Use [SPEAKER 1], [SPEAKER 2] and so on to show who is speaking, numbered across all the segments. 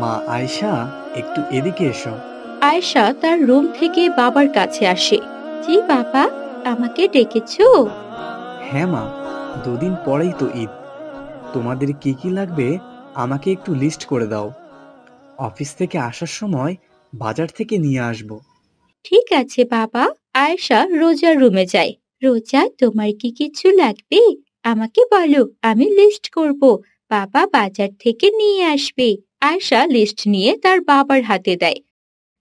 [SPEAKER 1] মা আয়শা, একটু এদিকে এসো।
[SPEAKER 2] আয়েশা তার রুম থেকে বাবার কাছে আসে। জি বাবা, আমাকে ডেকেছো?
[SPEAKER 1] হ্যাঁ মা, দুদিন পরেই তো ঈদ। তোমাদের কি কি লাগবে আমাকে একটু লিস্ট করে দাও। অফিস থেকে আসার সময় বাজার থেকে নিয়ে আসবো।
[SPEAKER 2] ঠিক আছে বাবা। আয়েশা রোজার রুমে যায়। রোজা, তোমার কি কিছু লাগবে? আমাকে বলো, আমি লিস্ট করব। বাবা বাজার থেকে নিয়ে আসবে। আয়েশা লিস্ট নিয়ে তার বাবার হাতে দেয়।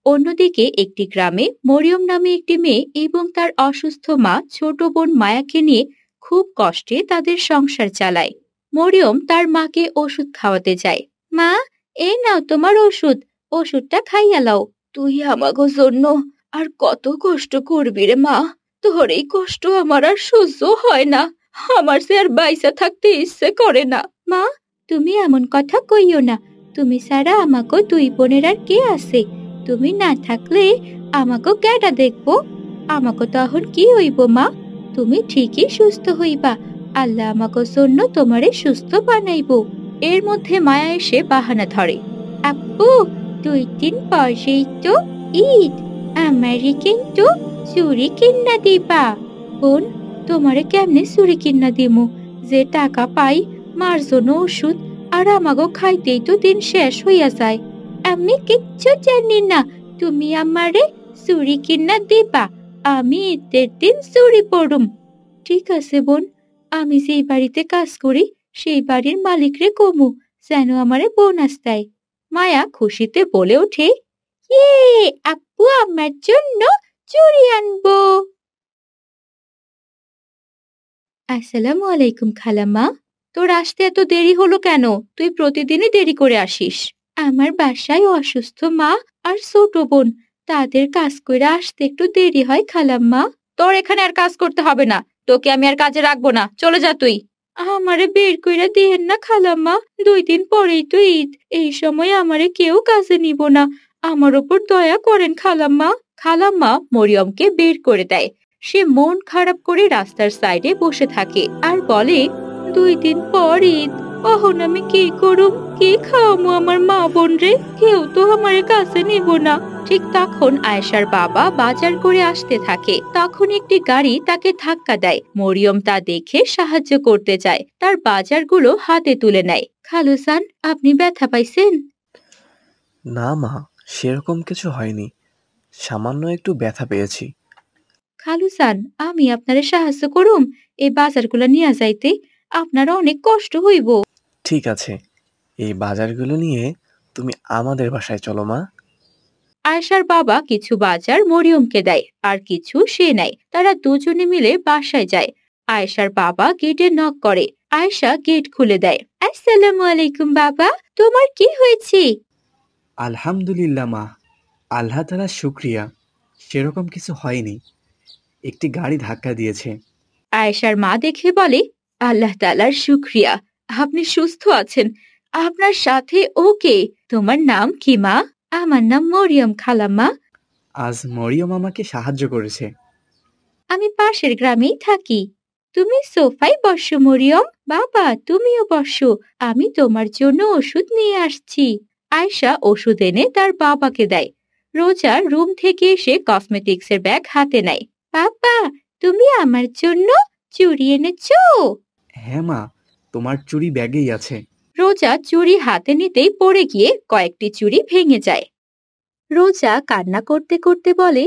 [SPEAKER 2] অন্যদিকে একটি গ্রামে মরিয়ম নামে একটি মেয়ে এবং তার অসুস্থ মা ছোট বোন মায়াকে নিয়ে খুব কষ্টে তাদের সংসার চালায়। মরিয়ম তার মাকে ওষুধ খাওয়াতে যায়। মা, এই নাও তোমার ওষুধ। ওষুধটা খাইয়া লও। তুই আমাগো জন্য আর কত কষ্ট করবি রে মা। তোর এই কষ্ট আমার আর সহ্য হয় না। আমার সে আর বাইসা থাকতে ইচ্ছে করে না। মা, তুমি এমন কথা কইও না। তুমি ছাড়া আমাগো দুই বোনের আর কে আছে? তুমি না থাকলে আমাকে কেডা দেখবো? আমাকে তখন কি হইব মা? তুমি ঠিকই সুস্থ হইবা। আল্লাহ আমাকে জন্য তোমারে সুস্থ বানাইবো। এর মধ্যে মায়া এসে বাহানা ধরে। আপু, 2 দিন পরেই তো ঈদ। আমারে কিন্তু চুড়ি কিনা দিবা। বোন, তোমারে কেমনে চুড়ি কিনা দিমু? যে টাকা পাই মার জন্য ওষুধ আর আমাগো খাইতেই তো দিন শেষ হইয়া যায়। আমি কিচ্ছু জানি না। তুমি আমারে চুড়ি কিনা দিবা। আমি ঈদের দিন চুড়ি পড়ুম। ঠিক আছে বোন, আমি যেই বাড়িতে কাজ করি সেই বাড়ির মালিকরে কমু যেন আমারে বোনাস দেয়। মায়া খুশিতে বলে ওঠে, ইয়ে, আপু আমার জন্য চুড়ি আনবো। আসসালামু আলাইকুম খালাম্মা। তোর আসতে এত দেরি হলো কেন? তুই প্রতিদিনই দেরি করে আসিস। আমার বাসায় অসুস্থ মা আর ছোট বোন, তাদের কাজ কইরা আসতে একটু দেরি হয় খালাম্মা। তোর এখানে আর কাজ করতে হবে না। তোকে আমি আর কাজে রাখবো না, চলে যা তুই। আমারে বের কইরা দিয়েন না খালাম্মা। 2 দিন পরেই তো ঈদ। এই সময় আমারে কেউ কাজে নিব না। আমার ওপর দয়া করেন খালাম্মা। খালাম্মা মরিয়মকে বের করে দেয়। সে মন খারাপ করে রাস্তার সাইডে বসে থাকে আর বলে, 2 দিন পর ঈদ। অহন আমি কি করুম? কি খাওয়ামু আমার মা বোন রে? কেউ তো আমার কাছে নিব না। ঠিক তখন আয়েশার বাবা বাজার করে আসতে থাকে। তখন একটি গাড়ি তাকে ধাক্কা দেয়। মরিয়ম তা দেখে সাহায্য করতে যায়, তার বাজারগুলো হাতে তুলে নেয়। খালুসান, আপনি ব্যথা পাইছেন?
[SPEAKER 1] না মা, সেরকম কিছু হয়নি, সামান্য একটু ব্যথা পেয়েছি।
[SPEAKER 2] খালুসান, আমি আপনারে সাহায্য করুম এই বাজারগুলো নিয়ে যাইতে। আপনার অনেক কষ্ট হইব।
[SPEAKER 1] ঠিক আছে, এই বাজারগুলো নিয়ে তুমি আমাদের বাসায় চলো মা।
[SPEAKER 2] আয়েশার বাবা কিছু বাজার মরিয়মকে দেয় আর কিছু সে নেয়। তারা দুজনে মিলে বাসায় যায়। আয়েশার বাবা গেটে নক করে। আয়েশা গেট খুলে দেয়। আসসালামু আলাইকুম বাবা, তোমার কি হয়েছে?
[SPEAKER 1] আলহামদুলিল্লাহ মা, আল্লাহ তাআলা শুক্রিয়া, সেরকম কিছু হয়নি। একটি গাড়ি ধাক্কা দিয়েছে।
[SPEAKER 2] আয়েশার মা দেখে বলে, আল্লাহ তাআলার শুকরিয়া, আপনি সুস্থ আছেন। আপনার সাথে ওকে। তোমার নাম কি মা? আমার নাম মরিয়ম খালাম্মা।
[SPEAKER 1] আজ মরিয়ম আমাকে সাহায্য করেছে।
[SPEAKER 2] আমি পাশের গ্রামেই থাকি। তুমি সোফায় বসো মরিয়ম। বাবা, তুমিও বসো। আমি তোমার জন্য ওষুধ নিয়ে আসছি। আয়শা ওষুধ এনে তার বাবাকে দেয়। রোজা রুম থেকে এসে কসমেটিক্সের ব্যাগ হাতে নেয়। বাবা, তুমি আমার জন্য চুড়ি এনেছো?
[SPEAKER 1] হ্যাঁ মা, তোমার চুড়ি ব্যাগেই আছে।
[SPEAKER 2] রোজা চুড়ি হাতে নিতেই পড়ে গিয়ে কয়েকটি চুড়ি ভেঙে যায়। রোজা কান্না করতে করতে বলে,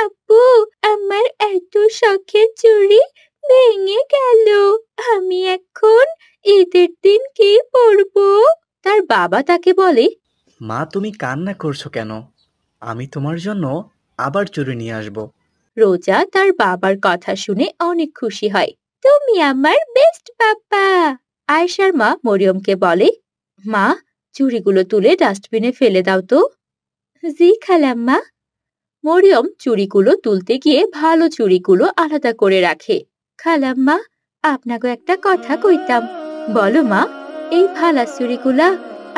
[SPEAKER 2] আপু, আমার এত শখের চুড়ি ভেঙে গেল। আমি এখন ঈদের দিন কি পরবো? তার বাবা তাকে বলে,
[SPEAKER 1] মা, তুমি কান্না করছো কেন? আমি তোমার জন্য আবার চুড়ি নিয়ে আসবো।
[SPEAKER 2] রোজা তার বাবার কথা শুনে অনেক খুশি হয়। তুমি আমার বেস্ট বাবা। আয়েশার মা মরিয়মকে বলে, মা, চুড়িগুলো তুলে ডাস্টবিনে ফেলে দাও তো। জি খালাম্মা। মরিয়ম চুড়িগুলো তুলতে গিয়ে ভালো চুড়িগুলো আলাদা করে রাখে। খালাম্মা, আপনাকে একটা কথা কইতাম। বলো মা। এই ভালা চুড়িগুলা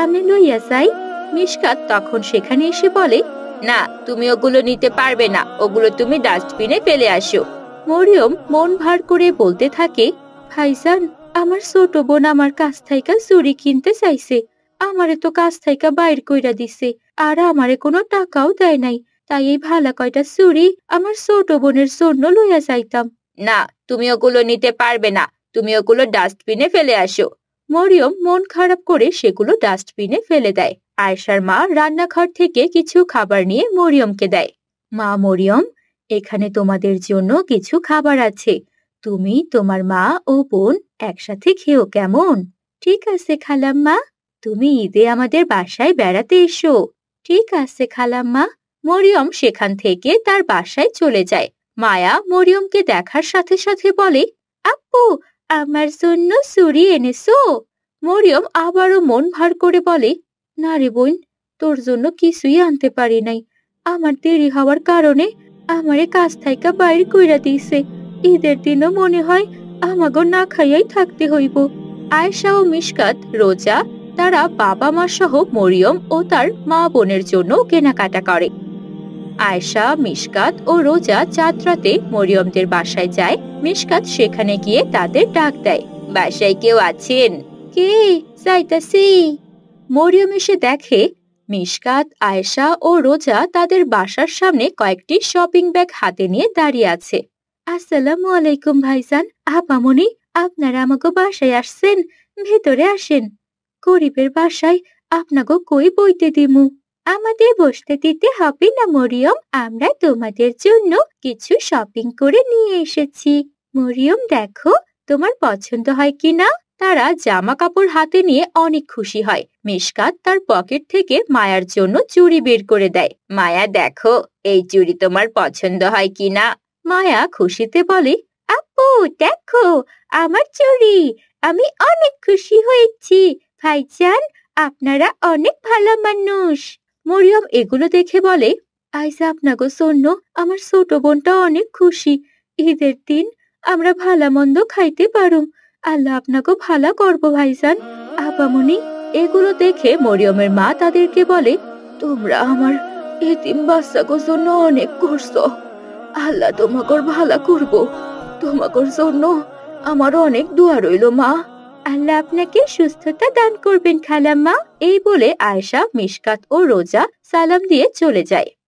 [SPEAKER 2] আমি লইয়া যাই। মিশকাত তখন সেখানে এসে বলে, না, তুমি ওগুলো নিতে পারবে না। ওগুলো তুমি ডাস্টবিনে ফেলে আসো। মরিয়ম মন ভার করে বলতে থাকে, ভাইজান, আমার ছোট বোন আমার কাছ থেকে চুড়ি কিনতে চাইছে। আমারে তো কাজ থাইকা বাইর কইরা দিছে, আর আমারে কোনো টাকাও দেয় নাই। তাই এই ভালা কয়টা চুড়ি আমার ছোট বোনের জন্য লইয়া যাইতাম। না, তুমি ওগুলো নিতে পারবে না, তুমি ওগুলো ডাস্টবিনে ফেলে আসো। মরিয়ম মন খারাপ করে সেগুলো ডাস্টবিনে ফেলে দেয়। আয়েশার মা রান্নাঘর থেকে কিছু খাবার নিয়ে মরিয়মকে দেয়। মা মরিয়ম, এখানে তোমাদের জন্য কিছু খাবার আছে, তুমি, তোমার মা ও বোন একসাথে খেও, কেমন? ঠিক আছে খালাম্মা, তুমি ঈদে আমাদের বাসায় বেড়াতে এসো। ঠিক আছে খালাম্মা। মরিয়ম সেখান থেকে তার বাসায় চলে যায়। মায়া মরিয়মকে দেখার সাথে সাথে বলে, আপু, আমার জন্য চুড়ি এনেছো? মরিয়ম আবারও মন ভার করে বলে, না রে বোন, তোর জন্য কিছুই আনতে পারি নাই। আমার দেরি হওয়ার কারণে আমারে কাজ থাইকা বাইর কইরা দিছে। ঈদের দিনও মনে হয় আমাগো না খাইয়াই থাকতে হইব। আয়েশা ও মিশকাত, রোজা, তারা বাবা মা সহ মরিয়ম ও তার মা বোনের জন্য কেনাকাটা করে। আয়েশা, মিশকাত ও রোজা চাঁদ রাতে মরিয়মদের বাসায় যায়। মিশকাত সেখানে গিয়ে তাদের ডাক দেয়, বাসায় কেউ আছেন? কে? যাইতাছি। মরিয়ম এসে দেখে মিশকাত, আয়েশা ও রোজা তাদের বাসার সামনে কয়েকটি শপিং ব্যাগ হাতে নিয়ে দাঁড়িয়ে আছে। আসসালামু আলাইকুম ভাইজান, আপামনি, আপনারা আমাকে বাসায় আসছেন, ভেতরে আসেন। গরিবের বাসায় আপনাকে কই বইতে দিমু? আমাদের বসতে দিতে হবে না মরিয়ম, আমরা তোমাদের জন্য কিছু শপিং করে নিয়ে এসেছি। মরিয়ম, দেখো তোমার পছন্দ হয় কিনা। তারা জামা কাপড় হাতে নিয়ে অনেক খুশি হয়। মিশকাত তার পকেট থেকে মায়ার জন্য চুড়ি বের করে দেয়। মায়া, দেখো এই চুড়ি তোমার পছন্দ হয় কিনা। মায়া খুশিতে বলে, আপু দেখো আমার চুড়ি, আমি অনেক খুশি হয়েছি। ভাইজান, আপনারা অনেক ভালো মানুষ। মরিয়ম এগুলো দেখে বলে, আইসা আপনাগো জন্য আমার ছোট বোনটা অনেক খুশি। ঈদের দিন আমরা ভালা মন্দ খাইতে পারুম। আল্লাহ আপনাকে ভালা করবো ভাইজান। আপামনি, এগুলো দেখে মরিয়মের মা তাদেরকে বলে, তোমরা আমার এতিম বাচ্চাগোর জন্য অনেক করছো, আল্লাহ তোমাকর ভালা করবো। তোমাকর জন্য আমার অনেক দোয়া রইল মা। আল্লাহ আপনাকে সুস্থতা দান করবেন খালাম্মা। এই বলে আয়েশা, মিশকাত ও রোজা সালাম দিয়ে চলে যায়।